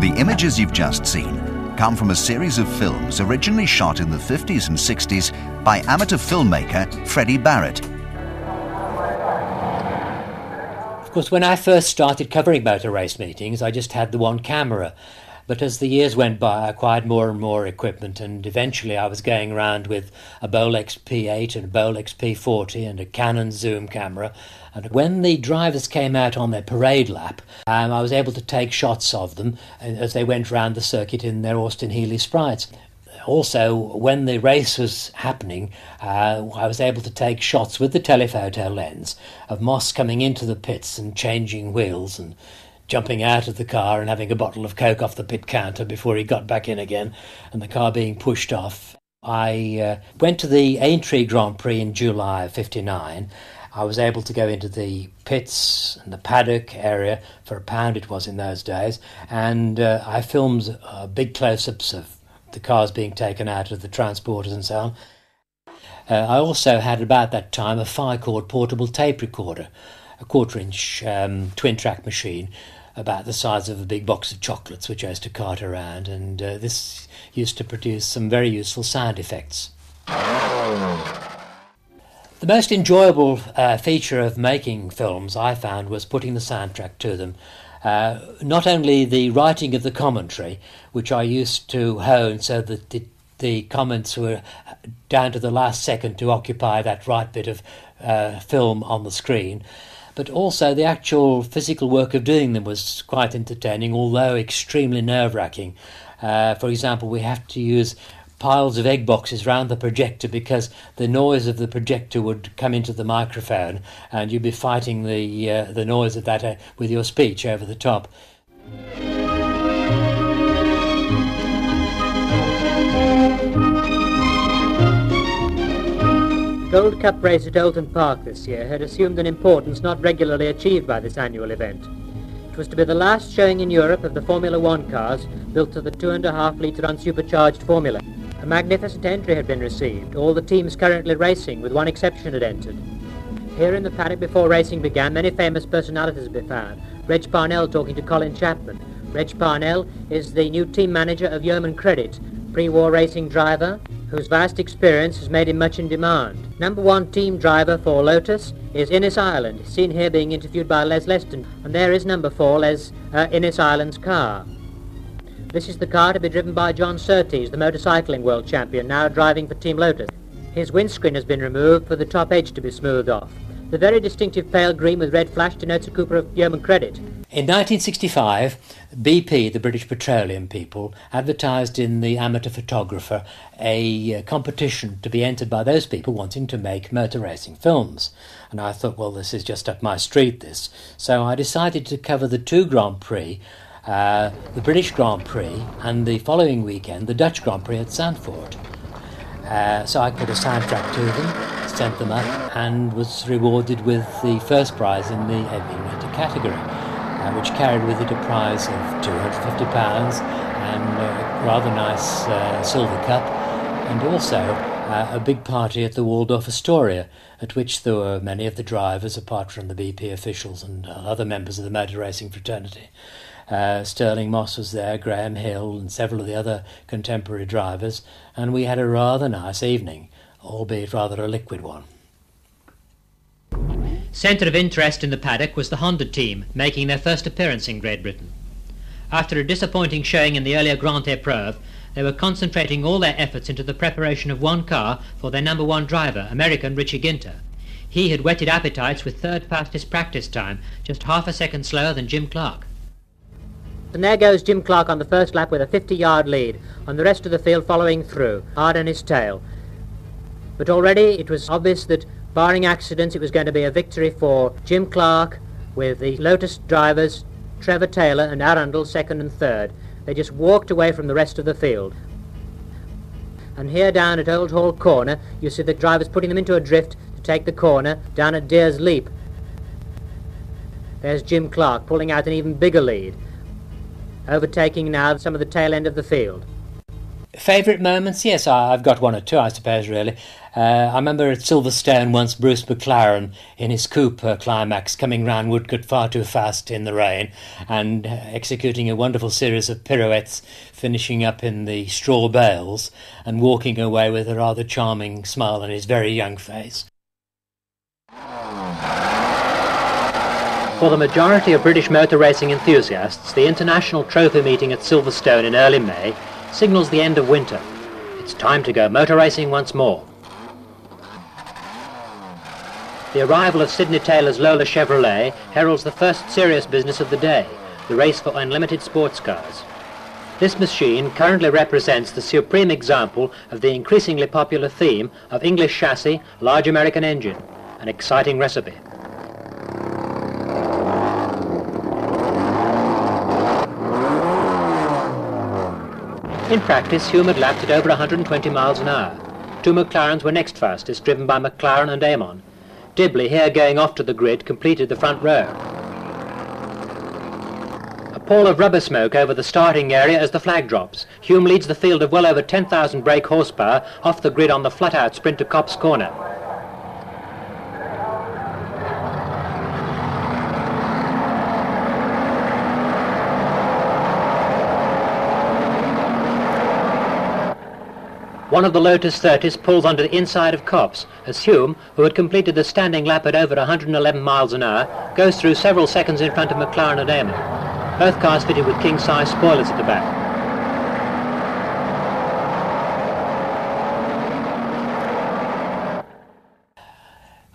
The images you've just seen come from a series of films originally shot in the 50s and 60s by amateur filmmaker Freddie Barratt. Of course, when I first started covering motor race meetings, I just had the one camera. But as the years went by, I acquired more and more equipment, and eventually I was going around with a Bolex P8 and a Bolex P40 and a Canon zoom camera. And when the drivers came out on their parade lap, I was able to take shots of them as they went round the circuit in their Austin Healey Sprites. Also, when the race was happening, I was able to take shots with the telephoto lens of Moss coming into the pits and changing wheels and jumping out of the car and having a bottle of Coke off the pit counter before he got back in again, and the car being pushed off. I went to the Aintree Grand Prix in July of '59. I was able to go into the pits and the paddock area, for £1 it was in those days, and I filmed big close-ups of the cars being taken out of the transporters and so on. I also had, about that time, a Firecord portable tape recorder, a 1/4-inch twin-track machine, about the size of a big box of chocolates, which I used to cart around, and this used to produce some very useful sound effects. The most enjoyable feature of making films, I found, was putting the soundtrack to them. Not only the writing of the commentary, which I used to hone so that the comments were down to the last second to occupy that right bit of film on the screen, but also the actual physical work of doing them was quite entertaining, although extremely nerve-wracking. For example, we have to use piles of egg boxes round the projector because the noise of the projector would come into the microphone and you'd be fighting the noise of that with your speech over the top. The Gold Cup race at Oulton Park this year had assumed an importance not regularly achieved by this annual event. It was to be the last showing in Europe of the Formula One cars built to the 2.5-litre unsupercharged formula. A magnificent entry had been received. All the teams currently racing, with one exception, had entered. Here in the paddock before racing began, many famous personalities had been found. Reg Parnell talking to Colin Chapman. Reg Parnell is the new team manager of Yeoman Credit, pre-war racing driver whose vast experience has made him much in demand. Number 1 team driver for Lotus is Innes Ireland, seen here being interviewed by Les Leston, and there is number 4, Les Innes Ireland's car. This is the car to be driven by John Surtees, the motorcycling world champion, now driving for Team Lotus. His windscreen has been removed for the top edge to be smoothed off. The very distinctive pale green with red flash denotes a Cooper of Yeoman Credit. In 1965, BP, the British Petroleum people, advertised in the Amateur Photographer a competition to be entered by those people wanting to make motor racing films. And I thought, well, this is just up my street, this. So I decided to cover the 2 Grand Prix, the British Grand Prix, and the following weekend, the Dutch Grand Prix at Zandvoort. So I put a soundtrack to them, sent them up, and was rewarded with the first prize in the heavy winter category, which carried with it a prize of £250 and a rather nice silver cup, and also a big party at the Waldorf Astoria, at which there were many of the drivers, apart from the BP officials and other members of the motor racing fraternity. Sterling Moss was there, Graham Hill, and several of the other contemporary drivers, and we had a rather nice evening, albeit rather a liquid one. Centre of interest in the paddock was the Honda team, making their first appearance in Great Britain. After a disappointing showing in the earlier Grand Épreuve, they were concentrating all their efforts into the preparation of one car for their number 1 driver, American Richie Ginter. He had whetted appetites with third fastest practice time, just half a second slower than Jim Clark. And there goes Jim Clark on the first lap with a 50-yard lead, on the rest of the field following through, hard on his tail. But already it was obvious that, barring accidents, it was going to be a victory for Jim Clark, with the Lotus drivers Trevor Taylor and Arundel second and third. They just walked away from the rest of the field. And here down at Old Hall Corner, you see the drivers putting them into a drift to take the corner down at Deer's Leap. There's Jim Clark pulling out an even bigger lead, overtaking now some of the tail end of the field. Favourite moments? Yes, I've got one or two, I suppose, really. I remember at Silverstone once Bruce McLaren in his coupe climax coming round Woodcote far too fast in the rain and executing a wonderful series of pirouettes, finishing up in the straw bales and walking away with a rather charming smile on his very young face. For the majority of British motor racing enthusiasts, the International Trophy meeting at Silverstone in early May signals the end of winter. It's time to go motor racing once more. The arrival of Sidney Taylor's Lola Chevrolet heralds the first serious business of the day, the race for unlimited sports cars. This machine currently represents the supreme example of the increasingly popular theme of English chassis, large American engine, an exciting recipe. In practice, Hume had lapped at over 120 miles an hour. Two McLarens were next fastest, driven by McLaren and Amon. Dibley, here going off to the grid, completed the front row. A pall of rubber smoke over the starting area as the flag drops. Hume leads the field of well over 10,000 brake horsepower off the grid on the flat-out sprint to Copse Corner. One of the Lotus 30s pulls onto the inside of Copse as Hume, who had completed the standing lap at over 111 miles an hour, goes through several seconds in front of McLaren and Amon. Both cars fitted with king-size spoilers at the back.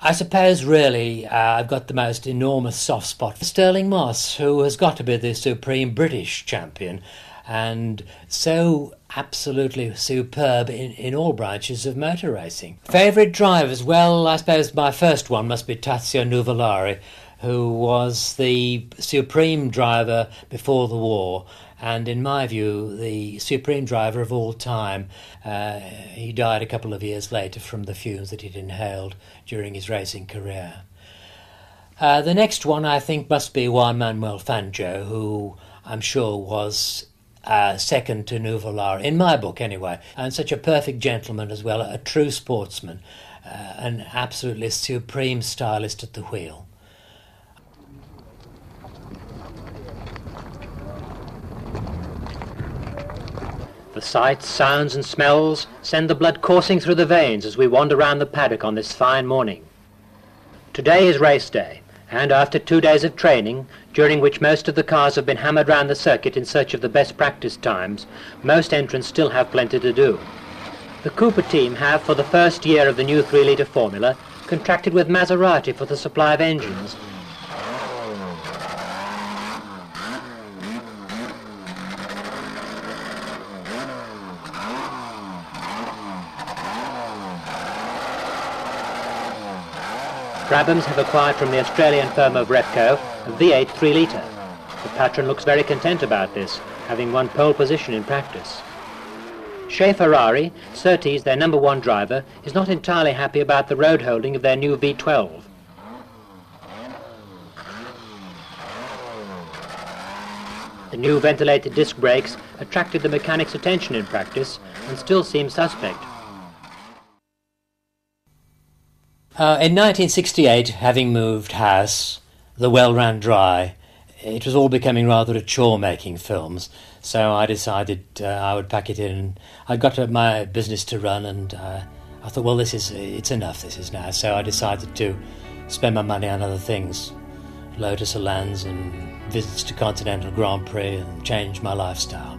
I suppose really I've got the most enormous soft spot for Stirling Moss, who has got to be the supreme British champion and so absolutely superb in all branches of motor racing. Favourite drivers? Well, I suppose my first one must be Tazio Nuvolari, who was the supreme driver before the war and, in my view, the supreme driver of all time. He died a couple of years later from the fumes that he'd inhaled during his racing career. The next one, I think, must be Juan Manuel Fangio, who I'm sure was second to Nuvolari, in my book anyway, and such a perfect gentleman as well, a true sportsman, an absolutely supreme stylist at the wheel. The sights, sounds and smells send the blood coursing through the veins as we wander round the paddock on this fine morning. Today is race day, and after 2 days of training, during which most of the cars have been hammered round the circuit in search of the best practice times, most entrants still have plenty to do. The Cooper team have, for the first year of the new 3-litre formula, contracted with Maserati for the supply of engines. Brabhams have acquired from the Australian firm of Repco a V8 3-litre. The patron looks very content about this, having won pole position in practice. Chez Ferrari, Surtees, their number one driver, is not entirely happy about the road holding of their new V12. The new ventilated disc brakes attracted the mechanic's attention in practice and still seem suspect. In 1968, having moved house, the well ran dry. It was all becoming rather a chore making films, so I decided I would pack it in. I got my business to run, and I thought, well, it's enough. This is now. So I decided to spend my money on other things, Lotus Elands and visits to Continental Grand Prix, and change my lifestyle.